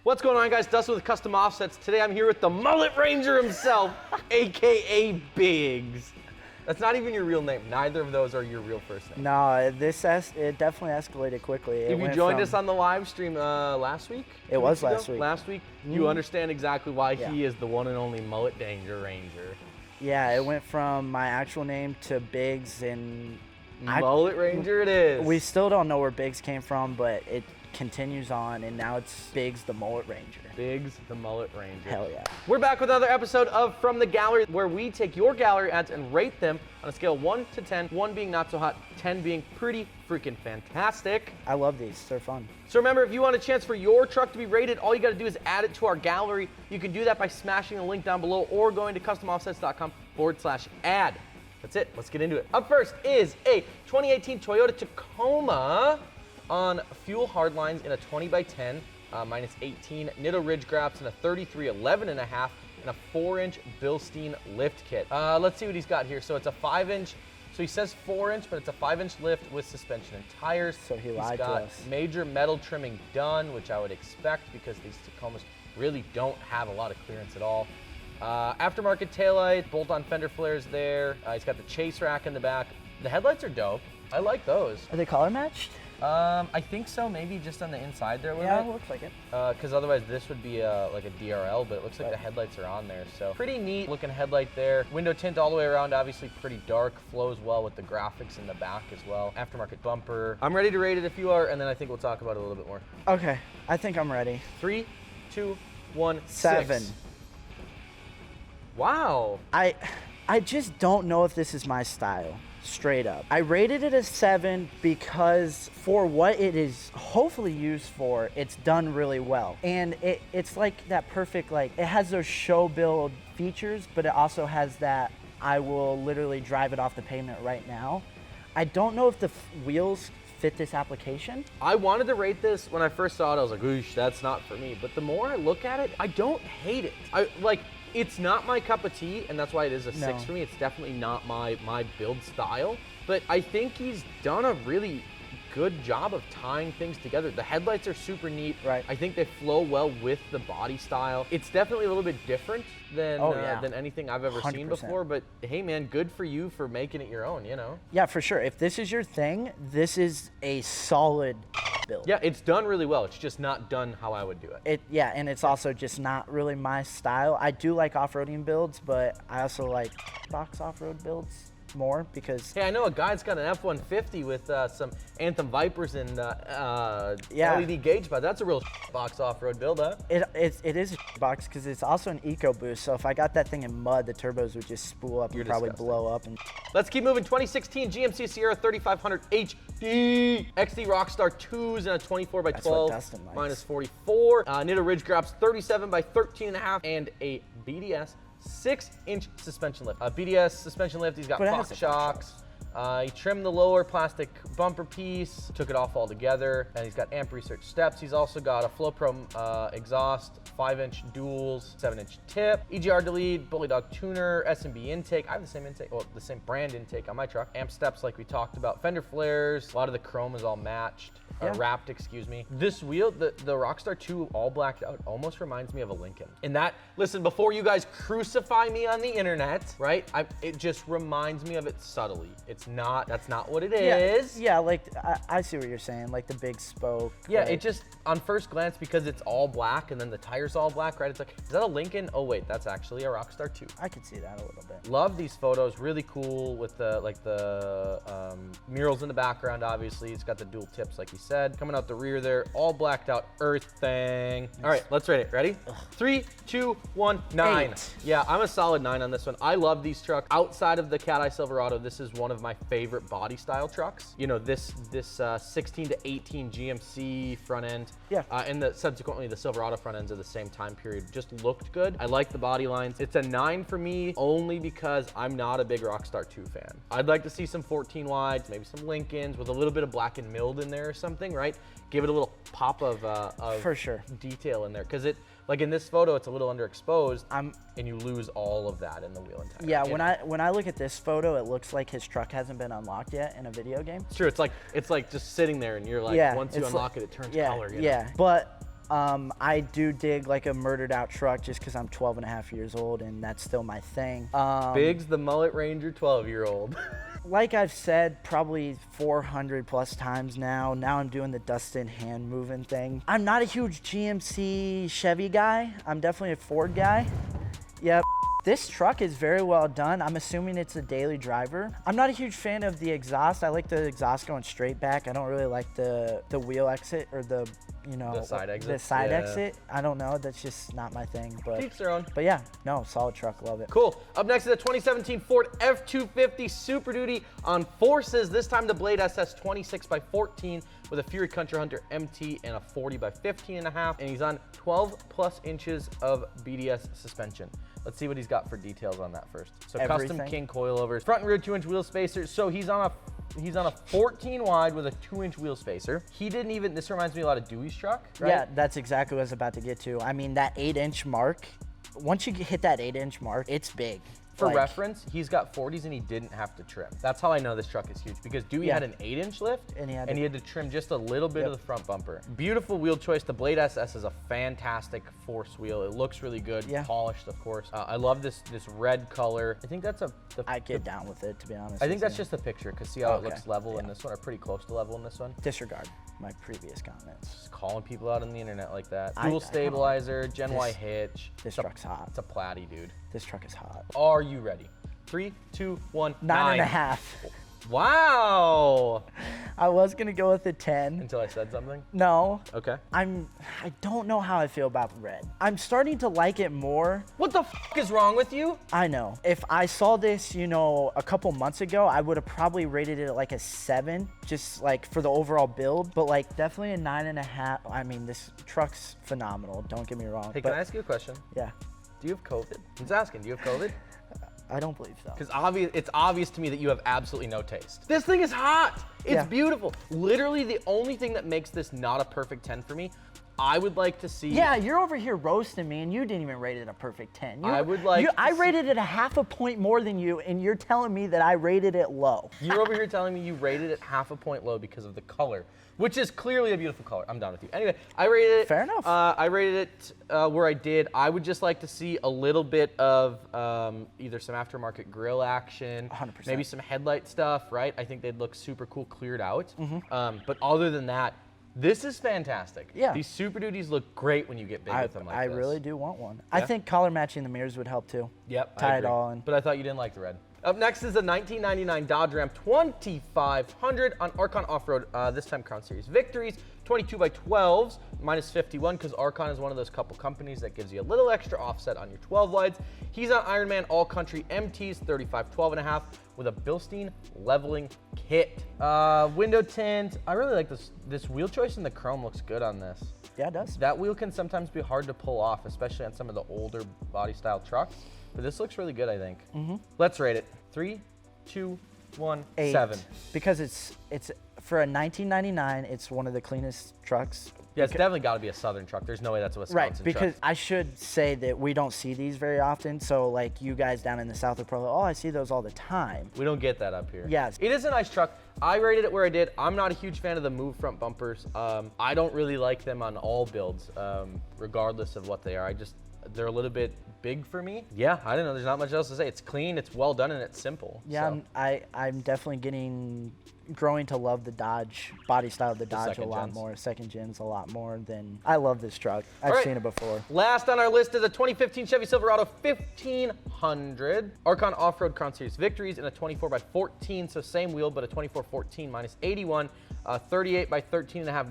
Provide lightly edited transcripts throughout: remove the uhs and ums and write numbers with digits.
What's going on, guys? Dustin with Custom Offsets. Today I'm here with the Mullet Ranger himself, aka Biggs. That's not even your real name. Neither of those are your real first name. No, it definitely escalated quickly. If you joined us on the live stream last week? It was last week. Last week, you understand exactly why he is the one and only Mullet Ranger. Yeah, it went from my actual name to Biggs, and Mullet Ranger it is. We still don't know where Biggs came from, but it continues on, and now it's Biggs the Mullet Ranger. Biggs the Mullet Ranger. Hell yeah. We're back with another episode of From the Gallery, where we take your gallery ads and rate them on a scale of 1 to 10, 1 being not so hot, 10 being pretty freaking fantastic. I love these, they're fun. So remember, if you want a chance for your truck to be rated, all you gotta do is add it to our gallery. You can do that by smashing the link down below or going to customoffsets.com/ad. That's it, let's get into it. Up first is a 2018 Toyota Tacoma on fuel hardlines in a 20x10, minus 18, Nitto Ridge Graps in a 3311.5, and a 4-inch Bilstein lift kit. Let's see what he's got here. So it's a 5-inch, so he says 4-inch, but it's a 5-inch lift with suspension and tires. So he lied to us. He's got major metal trimming done, which I would expect because these Tacomas really don't have a lot of clearance at all. Aftermarket taillight, bolt-on fender flares there. He's got the chase rack in the back. The headlights are dope. I like those. Are they color matched? I think so, maybe just on the inside there a little bit. Yeah, it looks like it. Because otherwise this would be like a DRL, but it looks like the headlights are on there. So pretty neat looking headlight there. Window tint all the way around, obviously pretty dark, flows well with the graphics in the back as well. Aftermarket bumper. I'm ready to rate it if you are, and then I think we'll talk about it a little bit more. Okay, I think I'm ready. 3, 2, 1, 7. 6. Wow. I just don't know if this is my style. Straight up. I rated it a 7 because for what it is hopefully used for, it's done really well. And it's like that perfect, like, it has those show build features, but it also has that I will literally drive it off the pavement right now. I don't know if the wheels fit this application. I wanted to rate this when I first saw it. I was like, oosh, that's not for me. But the more I look at it, I don't hate it. It's not my cup of tea, and that's why it is a 6 for me. It's definitely not my build style, but I think he's done a really good job of tying things together. The headlights are super neat. Right. I think they flow well with the body style. It's definitely a little bit different than anything I've ever 100%. seen before, but hey man, good for you for making it your own, you know? Yeah, for sure. If this is your thing, this is a solid build. Yeah, it's done really well. It's just not done how I would do it. And it's also just not really my style. I do like off-roading builds, but I also like box off-road builds more because... Hey, I know a guy that's got an F-150 with some Anthem Vipers and LED gauge, but that's a real box off-road build, huh? It is a box because it's also an EcoBoost, so if I got that thing in mud, the turbos would just spool up and probably blow up. And let's keep moving. 2016 GMC Sierra 3500 HD XD Rockstar 2s in a 24x12 minus 44. Nitto Ridge Graps 37x13.5 and a BDS 6-inch suspension lift. BDS suspension lift, he's got Fox shocks. He trimmed the lower plastic bumper piece, took it off altogether, and he's got amp research steps. He's also got a FlowPro exhaust, 5-inch duals, 7-inch tip, EGR delete, Bully Dog tuner, S&B intake. I have the same intake, well, the same brand intake on my truck. Amp steps like we talked about. Fender flares, a lot of the chrome is all matched. Wrapped, excuse me. This wheel, the Rockstar 2 all blacked out, almost reminds me of a Lincoln. And that, listen, before you guys crucify me on the internet, right? It just reminds me of it subtly. It's not, that's not what it is. Yeah, like, I see what you're saying, like the big spoke. Yeah, like, it just, on first glance, because it's all black and then the tire's all black, right? It's like, is that a Lincoln? Oh wait, that's actually a Rockstar 2. I could see that a little bit. Love these photos, really cool with the murals in the background, obviously. It's got the dual tips, like you said. Coming out the rear there, all blacked out earth thing. All right, let's rate it. Ready? 3, 2, 1, 9. 8. Yeah, I'm a solid 9 on this one. I love these trucks. Outside of the Cat Eye Silverado, this is one of my favorite body style trucks. You know, this 16 to 18 GMC front end. Yeah. And subsequently the Silverado front ends of the same time period just looked good. I like the body lines. It's a 9 for me only because I'm not a big Rockstar 2 fan. I'd like to see some 14 wides, maybe some Lincolns with a little bit of black and milled in there or something, right? Give it a little pop of for sure detail in there, because it, like in this photo, it's a little underexposed, and you lose all of that in the wheel and tire. Yeah, when I look at this photo, it looks like his truck hasn't been unlocked yet in a video game. It's true. It's like just sitting there, and you're like, once you unlock it, it turns color. You know? Yeah, but I do dig like a murdered out truck just because I'm 12 and a half years old and that's still my thing. Biggs the Mullet Ranger 12-year-old. Like I've said probably 400 plus times now. Now I'm doing the Dustin hand moving thing. I'm not a huge GMC Chevy guy. I'm definitely a Ford guy. Yep. This truck is very well done. I'm assuming it's a daily driver. I'm not a huge fan of the exhaust. I like the exhaust going straight back. I don't really like the wheel exit or the side exit. The side exit. I don't know. That's just not my thing. But Each their own. But yeah, no, solid truck. Love it. Cool. Up next is a 2017 Ford F-250 Super Duty on forces. This time the Blade SS 26x14 with a Fury Country Hunter MT and a 40x15.5. And he's on 12 plus inches of BDS suspension. Let's see what he's got for details on that first. So Everything. custom king coilovers, front and rear 2-inch wheel spacers. So he's on a 14 wide with a 2-inch wheel spacer. This reminds me a lot of Dewey's truck, right? Yeah, that's exactly what I was about to get to. I mean, that 8-inch mark, once you hit that 8-inch mark, it's big. For reference, he's got 40s and he didn't have to trim. That's how I know this truck is huge, because Dewey had an 8-inch lift and he had to trim just a little bit of the front bumper. Beautiful wheel choice. The Blade SS is a fantastic force wheel. It looks really good, polished, of course. I love this red color. I think that's I'd get down with it, to be honest. I think that's just a picture, because see how it looks level in this one, or pretty close to level in this one? Disregard my previous comments. Just calling people out on the internet like that. Dual stabilizer, Gen Y hitch. This truck's hot. It's a platy, dude. This truck is hot. Are you ready? 3, 2, 1, 9.5. Wow. I was gonna go with a 10. Until I said something? No. Okay. I don't know how I feel about red. I'm starting to like it more. What the is wrong with you? I know. If I saw this, a couple months ago, I would have probably rated it at like a 7, just like for the overall build, but like definitely a 9.5. I mean, this truck's phenomenal. Don't get me wrong. Hey, can I ask you a question? Yeah. Do you have COVID? I'm just asking, do you have COVID? I don't believe so. Because it's obvious to me that you have absolutely no taste. This thing is hot. It's beautiful. Literally the only thing that makes this not a perfect 10 for me, I would like to see. Yeah, you're over here roasting me, and you didn't even rate it a perfect 10. I rated it a half a point more than you, and you're telling me that I rated it low. You're over here telling me you rated it half a point low because of the color, which is clearly a beautiful color. I'm done with you. Anyway, I rated it. Fair enough. I rated it where I did. I would just like to see a little bit of either some aftermarket grille action, 100%. Maybe some headlight stuff, right? I think they'd look super cool cleared out. But other than that, this is fantastic. Yeah. These Super Duties look great when you get big with them like this. I really do want one. Yeah? I think color matching the mirrors would help too. Yep, Tie it all in. But I thought you didn't like the red. Up next is a 1999 Dodge Ram 2500 on Archon Off-Road, this time Crown Series victories, 22x12s, minus 51, because Archon is one of those couple companies that gives you a little extra offset on your 12 wides. He's on Ironman All Country MTs, 35-12.5, with a Bilstein leveling kit. Window tint, I really like this wheel choice, and the chrome looks good on this. Yeah, it does. That wheel can sometimes be hard to pull off, especially on some of the older body style trucks. But this looks really good, I think. Let's rate it. 3, 2, 1, 8. 7. Because it's for a 1999, it's one of the cleanest trucks. Yeah, it's definitely got to be a Southern truck. There's no way that's a Wisconsin truck. Right, because I should say that we don't see these very often. So like you guys down in the South are probably, oh, I see those all the time. We don't get that up here. Yes. It is a nice truck. I rated it where I did. I'm not a huge fan of the move front bumpers. I don't really like them on all builds, regardless of what they are. They're a little bit big for me. Yeah, I don't know. There's not much else to say. It's clean, it's well done, and it's simple. Yeah, so. I'm definitely growing to love the Dodge body style of the Dodge a lot more. Second gens a lot more than I love this truck. I've seen it before. Last on our list is a 2015 Chevy Silverado 1500 Archon Off-Road Crown Series victories in a 24x14, so same wheel but a 2414 minus 81, 38x13.5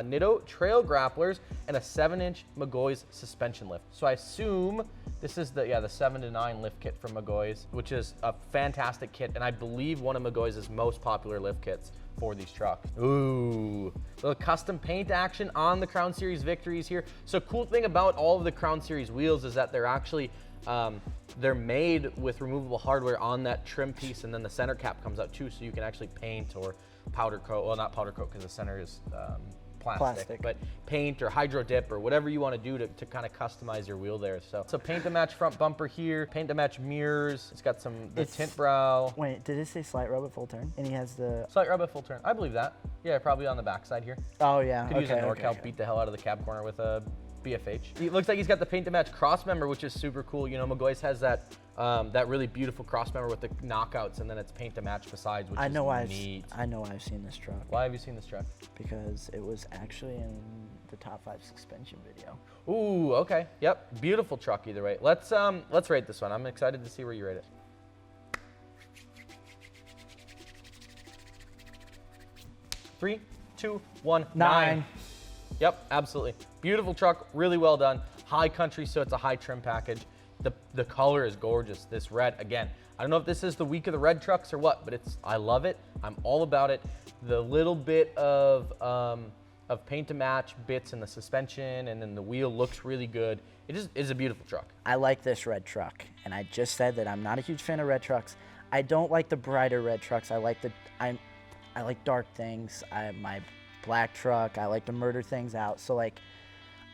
Nitto trail grapplers, and a 7-inch McGoy's suspension lift. So I assume this is the 7 to 9 lift kit from McGoy's, which is a fantastic kit, and I believe one of McGoy's most popular lift kits for these trucks. Ooh, little custom paint action on the Crown Series victories here. So cool thing about all of the Crown Series wheels is that they're actually they're made with removable hardware on that trim piece, and then the center cap comes out too, so you can actually paint or powder coat. Well, not powder coat because the center is plastic. But paint or hydro dip or whatever you want to do to kind of customize your wheel there. So paint to match front bumper here, paint to match mirrors. It's got the tint brow. Wait, did it say slight rub at full turn? And he has the slight rub at full turn. I believe that. Yeah, probably on the backside here. Oh yeah. Could use a NorCal, beat the hell out of the cab corner with a BFH. It looks like he's got the paint to match cross member, which is super cool. You know, Magoy's has that really beautiful cross member with the knockouts, and then it's paint to match besides, which is neat. I know I've seen this truck. Why have you seen this truck? Because it was actually in the top 5 suspension video. Ooh, okay. Yep, beautiful truck either way. Let's rate this one. I'm excited to see where you rate it. Three, two, one, 9. Yep, absolutely. Beautiful truck, really well done. High country, so it's a high trim package. The color is gorgeous. This red, again, I don't know if this is the week of the red trucks or what, but I love it. I'm all about it. The little bit of paint to match bits in the suspension and then the wheel looks really good. It just is a beautiful truck. I like this red truck, and I just said that I'm not a huge fan of red trucks. I don't like the brighter red trucks. I like dark things. My black truck, I like to murder things out. So like,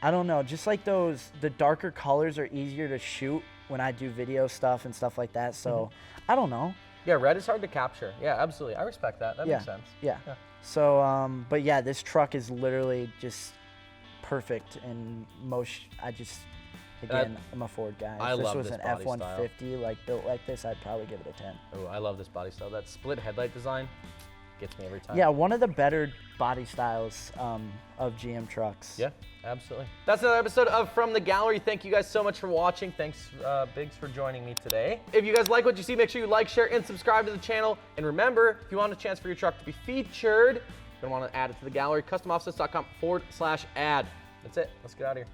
I don't know, just like the darker colors are easier to shoot when I do video stuff and stuff like that. So I don't know. Yeah, red is hard to capture. Yeah, absolutely. I respect that. That makes sense. Yeah. So, but yeah, this truck is literally just perfect in motion. Again, I'm a Ford guy. I love this was an body F-150 like built like this, I'd probably give it a 10. Oh, I love this body style. That split headlight design gets me every time. Yeah, one of the better body styles of GM trucks. Yeah, absolutely. That's another episode of From the Gallery. Thank you guys so much for watching. Thanks, Biggs, for joining me today. If you guys like what you see, make sure you like, share, and subscribe to the channel. And remember, if you want a chance for your truck to be featured, you're going to want to add it to the gallery, customoffsets.com/ad. That's it. Let's get out of here.